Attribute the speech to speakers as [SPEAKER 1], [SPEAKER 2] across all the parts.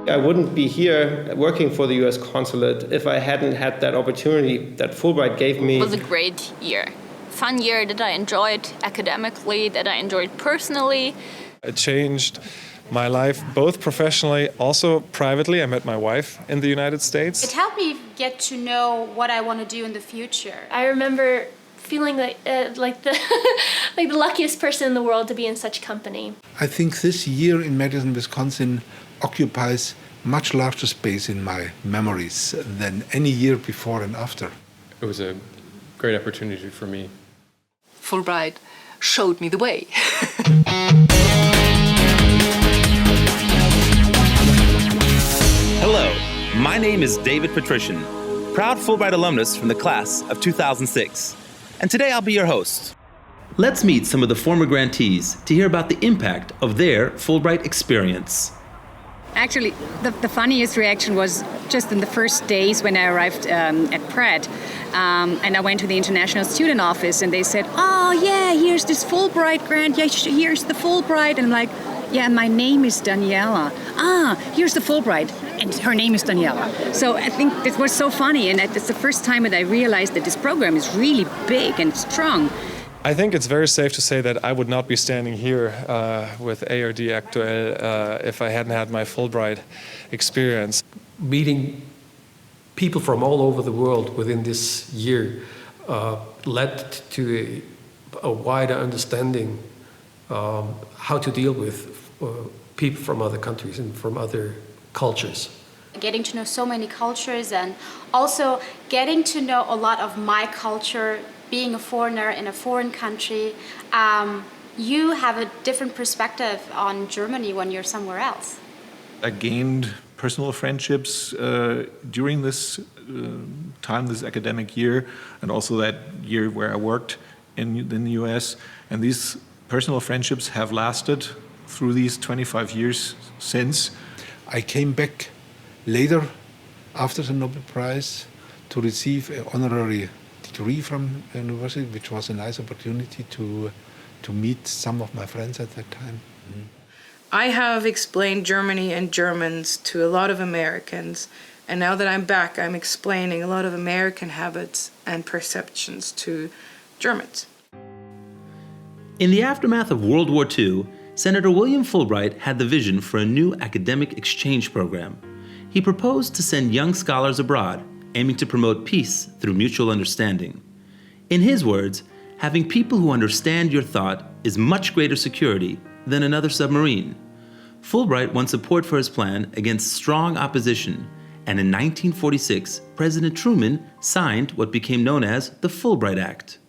[SPEAKER 1] I wouldn't be here working for the US consulate if I hadn't had that opportunity that Fulbright gave me.
[SPEAKER 2] It was a great year. Fun year that I enjoyed academically, that I enjoyed personally.
[SPEAKER 3] It changed my life, both professionally, also privately. I met my wife in the United States.
[SPEAKER 4] It helped me get to know what I want to do in the future.
[SPEAKER 5] I remember feeling like the like the luckiest person in the world to be in such company.
[SPEAKER 6] I think this year in Madison, Wisconsin occupies much larger space in my memories than any year before and after.
[SPEAKER 7] It was a great opportunity for me.
[SPEAKER 8] Fulbright showed me the way.
[SPEAKER 9] Hello, my name is David Patrician, proud Fulbright alumnus from the class of 2006. And today I'll be your host. Let's meet some of the former grantees to hear about the impact of their Fulbright experience.
[SPEAKER 10] Actually, the funniest reaction was just in the first days when I arrived at Pratt. And I went to the International Student Office and they said, "Oh yeah, here's this Fulbright grant, yeah, here's the Fulbright." And I'm like, "Yeah, my name is Daniela. Ah, here's the Fulbright." And her name is Daniela. So I think it was so funny, and it's the first time that I realized that this program is really big and strong.
[SPEAKER 3] I think it's very safe to say that I would not be standing here with ARD Aktuell if I hadn't had my Fulbright experience.
[SPEAKER 11] Meeting people from all over the world within this year led to a wider understanding how to deal with people from other countries and from other cultures.
[SPEAKER 4] Getting to know so many cultures and also getting to know a lot of my culture, being a foreigner in a foreign country. You have a different perspective on Germany when you're somewhere else.
[SPEAKER 12] I gained personal friendships during this time, this academic year, and also that year where I worked in the US. And these personal friendships have lasted through these 25 years since.
[SPEAKER 6] I came back later after the Nobel Prize to receive an honorary degree from the university, which was a nice opportunity to meet some of my friends at that time.
[SPEAKER 13] I have explained Germany and Germans to a lot of Americans, and now that I'm back, I'm explaining a lot of American habits and perceptions to Germans.
[SPEAKER 9] In the aftermath of World War II, Senator William Fulbright had the vision for a new academic exchange program. He proposed to send young scholars abroad, aiming to promote peace through mutual understanding. In his words, having people who understand your thought is much greater security than another submarine. Fulbright won support for his plan against strong opposition, and in 1946, President Truman signed what became known as the Fulbright Act.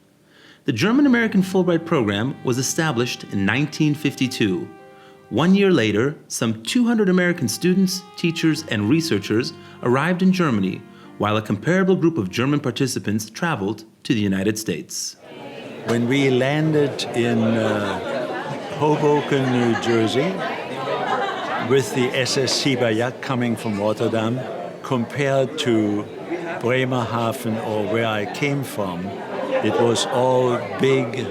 [SPEAKER 9] The German-American Fulbright program was established in 1952. 1 year later, some 200 American students, teachers, and researchers arrived in Germany, while a comparable group of German participants traveled to the United States.
[SPEAKER 14] When we landed in Hoboken, New Jersey, with the SS Sieberjagd coming from Rotterdam, compared to Bremerhaven or where I came from, it was all big,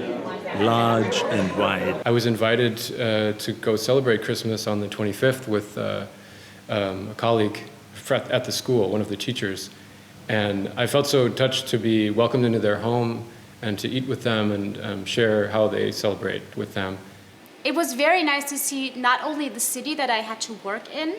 [SPEAKER 14] large, and wide.
[SPEAKER 7] I was invited to go celebrate Christmas on the 25th with a colleague at the school, one of the teachers. And I felt so touched to be welcomed into their home and to eat with them and share how they celebrate with them.
[SPEAKER 4] It was very nice to see not only the city that I had to work in,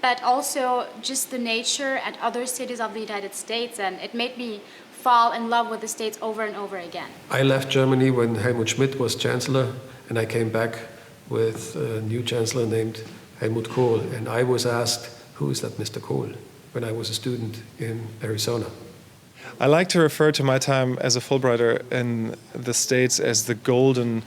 [SPEAKER 4] but also just the nature and other cities of the United States, and it made me fall in love with the States over and over again.
[SPEAKER 11] I left Germany when Helmut Schmidt was chancellor, and I came back with a new chancellor named Helmut Kohl, and I was asked, "Who is that Mr. Kohl?" when I was a student in Arizona.
[SPEAKER 3] I like to refer to my time as a Fulbrighter in the States as the golden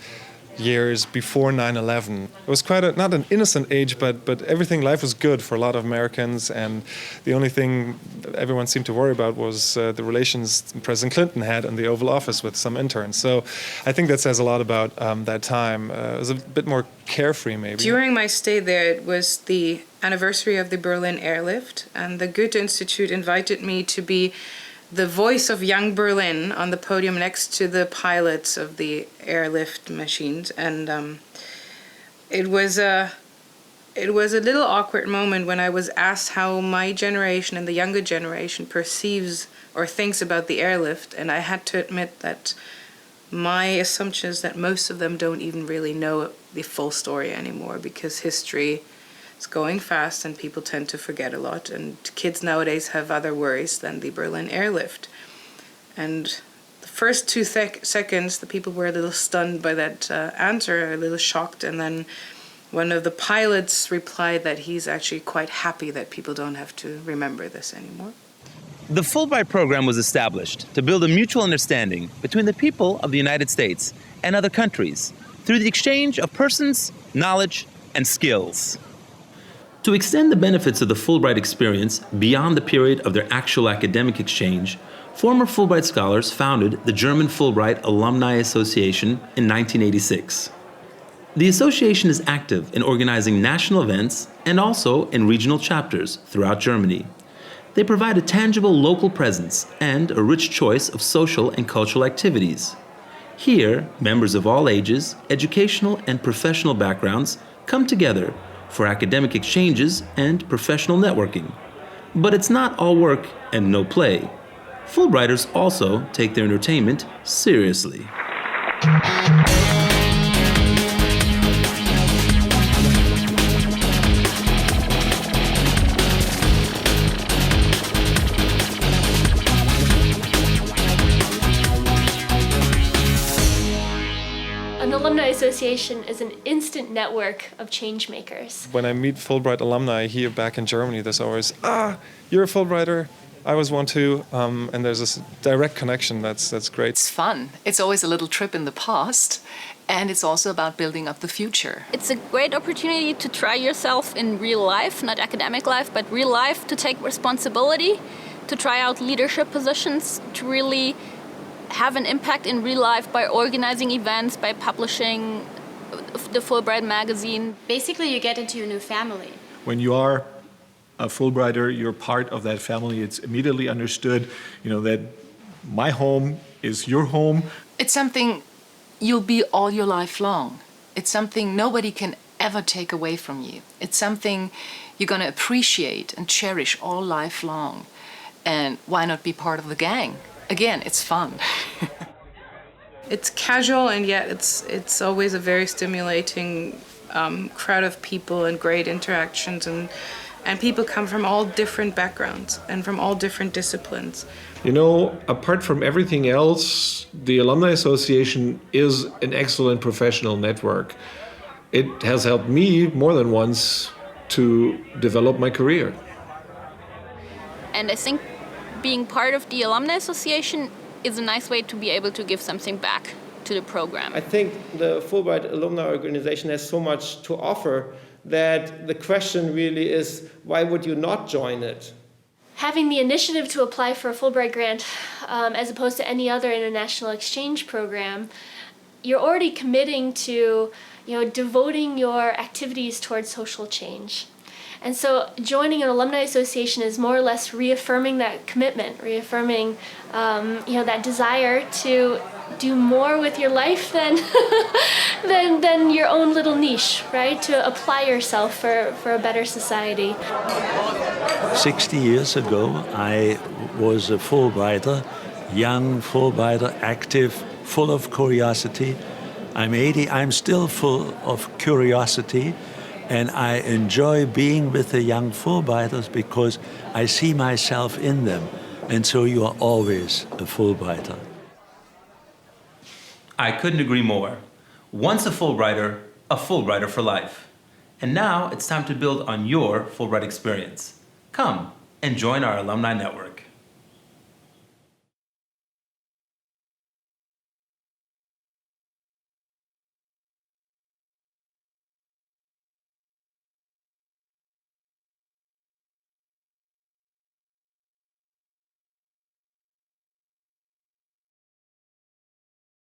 [SPEAKER 3] years before 9/11. It was quite not an innocent age, but everything, life was good for a lot of Americans, and the only thing everyone seemed to worry about was the relations President Clinton had in the Oval Office with some interns. So I think that says a lot about that time. It was a bit more carefree, maybe.
[SPEAKER 13] During my stay there, it was the anniversary of the Berlin airlift, and the Goethe Institute invited me to be the voice of young Berlin on the podium next to the pilots of the airlift machines, and it was it was a little awkward moment when I was asked how my generation and the younger generation perceives or thinks about the airlift, and I had to admit that my assumption is that most of them don't even really know the full story anymore, because history is going fast and people tend to forget a lot, and kids nowadays have other worries than the Berlin airlift. And the first 2 seconds, the people were a little stunned by that answer, a little shocked, and then one of the pilots replied that he's actually quite happy that people don't have to remember this anymore.
[SPEAKER 9] The Fulbright program was established to build a mutual understanding between the people of the United States and other countries through the exchange of persons, knowledge, and skills. To extend the benefits of the Fulbright experience beyond the period of their actual academic exchange, former Fulbright scholars founded the German Fulbright Alumni Association in 1986. The association is active in organizing national events and also in regional chapters throughout Germany. They provide a tangible local presence and a rich choice of social and cultural activities. Here, members of all ages, educational and professional backgrounds come together for academic exchanges and professional networking. But it's not all work and no play. Fulbrighters also take their entertainment seriously.
[SPEAKER 5] An alumni association is an instant network of change makers.
[SPEAKER 3] When I meet Fulbright alumni here back in Germany, there's always, you're a Fulbrighter, I was one too, and there's this direct connection that's great.
[SPEAKER 8] It's fun. It's always a little trip in the past, and it's also about building up the future.
[SPEAKER 2] It's a great opportunity to try yourself in real life, not academic life, but real life, to take responsibility, to try out leadership positions, to really have an impact in real life by organizing events, by publishing the Fulbright magazine.
[SPEAKER 4] Basically, you get into a new family.
[SPEAKER 12] When you are a Fulbrighter, you're part of that family. It's immediately understood, that my home is your home.
[SPEAKER 8] It's something you'll be all your life long. It's something nobody can ever take away from you. It's something you're going to appreciate and cherish all life long. And why not be part of the gang? Again, it's fun.
[SPEAKER 13] It's casual, and yet it's always a very stimulating crowd of people and great interactions, and people come from all different backgrounds and from all different disciplines.
[SPEAKER 1] Apart from everything else, the Alumni Association is an excellent professional network. It has helped me more than once to develop my career.
[SPEAKER 2] And I think being part of the Alumni Association is a nice way to be able to give something back to the program.
[SPEAKER 1] I think the Fulbright Alumni Organization has so much to offer that the question really is, why would you not join it?
[SPEAKER 5] Having the initiative to apply for a Fulbright grant, as opposed to any other international exchange program, you're already committing to, devoting your activities towards social change. And so joining an alumni association is more or less reaffirming that commitment, reaffirming that desire to do more with your life than than your own little niche, right? To apply yourself for a better society.
[SPEAKER 14] 60 years ago, I was a Fulbrighter, young Fulbrighter, active, full of curiosity. I'm 80, I'm still full of curiosity. And I enjoy being with the young Fulbrighters because I see myself in them. And so you are always a Fulbrighter.
[SPEAKER 9] I couldn't agree more. Once a Fulbrighter for life. And now it's time to build on your Fulbright experience. Come and join our alumni network.